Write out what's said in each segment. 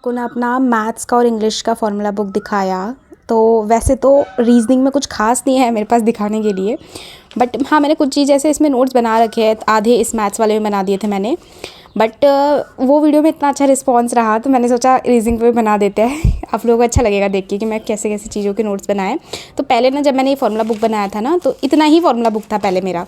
आपको ना अपना मैथ्स का और इंग्लिश का फॉर्मूला बुक दिखाया। तो वैसे तो रीजनिंग में कुछ खास नहीं है मेरे पास दिखाने के लिए, बट हाँ मैंने कुछ चीज़ ऐसे इसमें नोट्स बना रखे हैं, आधे इस मैथ्स वाले में बना दिए थे मैंने। बट वो वीडियो में इतना अच्छा रिस्पांस रहा तो मैंने सोचा रीजनिंग पे भी बना देते हैं। आप लोगों को अच्छा लगेगा देख के कि मैं कैसे कैसे चीज़ों के नोट्स बनाए। तो पहले ना जब मैंने ये फॉर्मूला बुक बनाया था ना, तो इतना ही फॉर्मूला बुक था पहले मेरा।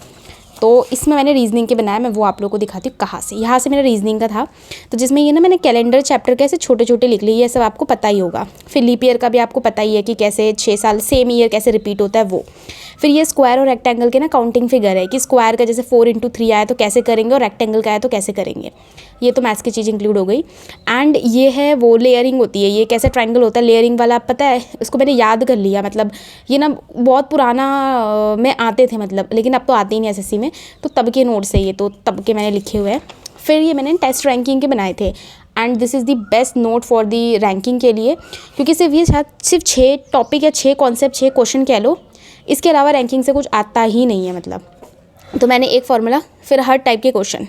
तो इसमें मैंने रीजनिंग के बनाया, मैं वो आप लोगों को दिखाती हूँ कहाँ से। यहाँ से मेरा रीजनिंग का था, तो जिसमें ये ना मैंने कैलेंडर चैप्टर के ऐसे छोटे छोटे लिख लिए, ये सब आपको पता ही होगा। फिर लीप ईयर का भी आपको पता ही है कि कैसे 6 साल सेम ईयर कैसे रिपीट होता है वो। फिर ये स्क्वायर और रेक्टेंगल के ना काउंटिंग फिगर है कि स्क्वायर का जैसे 4 × 3 आया तो कैसे करेंगे, और रेक्टेंगल का आया तो कैसे करेंगे। ये तो मैथ्स की चीज़ इंक्लूड हो गई। एंड ये है वो लेयरिंग होती है, ये कैसे ट्रायंगल होता है लेयरिंग वाला, आप पता है इसको मैंने याद कर लिया। मतलब ये ना बहुत पुराना में आते थे मतलब, लेकिन अब तो आते ही नहीं एसएससी में, तो तब के नोट्स है ये, तो तब के मैंने लिखे हुए हैं। फिर ये मैंने टेस्ट रैंकिंग के बनाए थे, and this is the best note for the ranking के लिए, क्योंकि सिर्फ ये सिर्फ 6 टॉपिक या 6 कॉन्सेप्ट 6 क्वेश्चन कह लो, इसके अलावा रैंकिंग से कुछ आता ही नहीं है मतलब। तो मैंने एक फार्मूला, फिर हर टाइप के क्वेश्चन,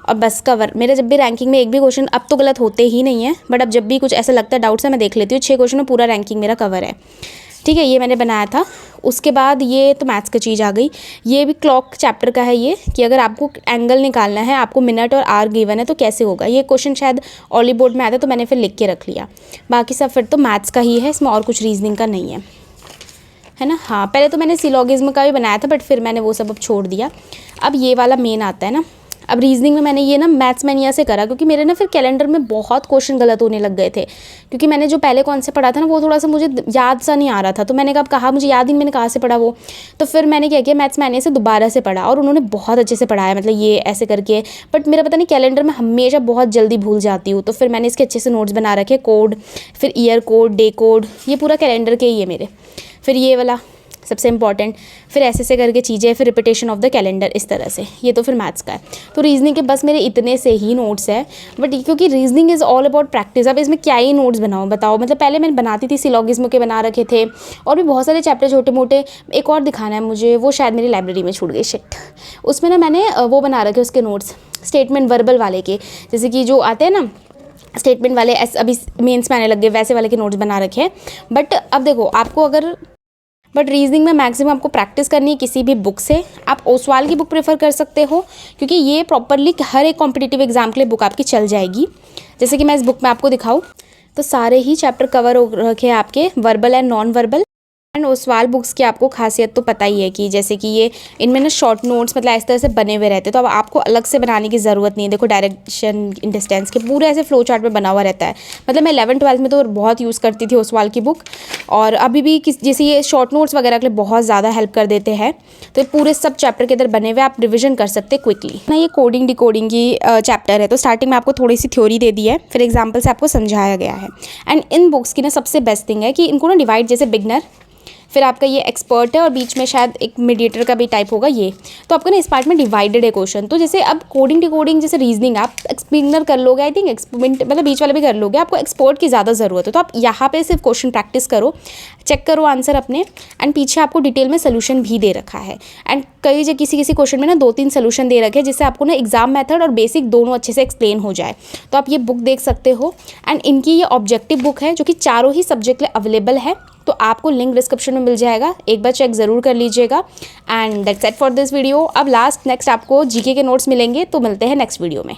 और बस कवर। मेरे जब भी रैंकिंग में एक भी क्वेश्चन, अब तो गलत होते ही नहीं है, बट अब जब भी कुछ ऐसा लगता है डाउट्स है मैं देख लेती हूँ, 6 क्वेश्चन में पूरा रैंकिंग मेरा कवर है। ठीक है, ये मैंने बनाया था। उसके बाद ये तो मैथ्स की चीज़ आ गई। ये भी क्लॉक चैप्टर का है ये, कि अगर आपको एंगल निकालना है, आपको मिनट और आवर गिवन है तो कैसे होगा। ये क्वेश्चन शायद ऑली बोर्ड में आता है, तो मैंने फिर लिख के रख लिया। बाकी सब फिर तो मैथ्स का ही है, इसमें और कुछ रीजनिंग का नहीं है ना। हाँ, पहले तो मैंने सिलोगिज्म का भी बनाया था, बट फिर मैंने वो सब अब छोड़ दिया। अब ये वाला मेन आता है ना। अब रीजनिंग में मैंने ये ना मैथ्स मैंने यहाँ से करा, क्योंकि मेरे ना फिर कैलेंडर में बहुत क्वेश्चन गलत होने लग गए थे, क्योंकि मैंने जो पहले कौन से पढ़ा था ना वो थोड़ा सा मुझे याद सा नहीं आ रहा था। तो मैंने कहा मुझे याद ही नहीं मैंने कहाँ से पढ़ा वो। तो फिर मैंने क्या किया, मैथ्स मैंने से दोबारा से पढ़ा, और उन्होंने बहुत अच्छे से पढ़ाया, मतलब ये ऐसे करके। बट मेरा पता नहीं कैलेंडर में हमेशा बहुत जल्दी भूल जाती हूँ, तो फिर मैंने इसके अच्छे से नोट्स बना रखे, कोड, फिर ईयर कोड, डे कोड, ये पूरा कैलेंडर के ही है मेरे। फिर ये वाला सबसे इंपॉर्टेंट, फिर ऐसे करके चीज़ें, फिर रिपीटेशन ऑफ द कैलेंडर, इस तरह से। ये तो फिर मैथ्स का है। तो रीजनिंग के बस मेरे इतने से ही नोट्स है, बट क्योंकि reasoning is all about practice. अब इसमें क्या ही नोट्स बनाओ बताओ। मतलब पहले मैंने बनाती थी, सिलोगिज्म के बना रखे थे, और भी बहुत सारे चैप्टर छोटे मोटे। एक और दिखाना है मुझे, वो शायद मेरी लाइब्रेरी में छूट गई, शिट। उसमें ना मैंने वो बना रखे उसके नोट्स, स्टेटमेंट वर्बल वाले के, जैसे कि जो आते हैं ना स्टेटमेंट वाले, अभी मेंस में आने लग गए, वैसे वाले के नोट्स बना रखे हैं। बट अब देखो आपको बट रीजनिंग में मैक्सिमम आपको प्रैक्टिस करनी है किसी भी बुक से। आप ओसवाल की बुक प्रेफर कर सकते हो, क्योंकि ये प्रॉपरली हर एक कॉम्पिटिटिव एग्जाम के लिए बुक आपकी चल जाएगी। जैसे कि मैं इस बुक में आपको दिखाऊं तो सारे ही चैप्टर कवर हो रखे हैं आपके, verbal and non verbal. And Oswal books की आपको खासियत तो पता ही है कि जैसे कि ये इनमें ना शॉर्ट नोट्स मतलब इस तरह से बने हुए रहते हैं, तो अब आपको अलग से बनाने की ज़रूरत नहीं है। देखो डायरेक्शन इन डिस्टेंस के पूरे ऐसे फ्लो चार्ट में बना हुआ रहता है। मतलब मैं 11th-12th में तो बहुत यूज़ करती थी ओसवाल की बुक, और अभी भी जैसे ये शॉर्ट नोट्स वगैरह के लिए बहुत ज़्यादा हेल्प कर देते हैं। तो पूरे सब चैप्टर के इधर बने हुए, आप रिविजन कर सकते हैं क्विकली ना। ये कोडिंग डिकोडिंग की चैप्टर है, तो स्टार्टिंग में आपको थोड़ी सी थ्योरी दे दी है, फिर एग्जाम्पल से आपको समझाया गया है। एंड इन बुक्स की ना सबसे बेस्ट थिंग है कि इनको ना डिवाइड, जैसे बिगनर, फिर आपका ये एक्सपर्ट है, और बीच में शायद एक मीडिएटर का भी टाइप होगा ये। तो आपको ना इस पार्ट में डिवाइडेड है क्वेश्चन। तो जैसे अब कोडिंग डिकोडिंग जैसे रीजनिंग आप बिगनर कर लोगे, आई थिंक एक्सपेरिमेंट मतलब बीच वाला भी कर लोगे, आपको एक्सपर्ट की ज़्यादा ज़रूरत है। तो आप यहाँ पे सिर्फ क्वेश्चन प्रैक्टिस करो, चेक करो आंसर अपने, एंड पीछे आपको डिटेल में सोल्यूशन भी दे रखा है। एंड किसी क्वेश्चन में ना 2-3 सोल्यूशन दे रखे हैं, जिससे आपको ना एग्जाम मेथड और बेसिक दोनों अच्छे से एक्सप्लेन हो जाए। तो आप ये बुक देख सकते हो। एंड इनकी ये ऑब्जेक्टिव बुक है, जो कि चारों ही सब्जेक्ट लिए अवेलेबल है। तो आपको लिंक डिस्क्रिप्शन में मिल जाएगा, एक बार चेक ज़रूर कर लीजिएगा। And that's it for this video. अब नेक्स्ट आपको जीके के नोट्स मिलेंगे, तो मिलते हैं नेक्स्ट वीडियो में।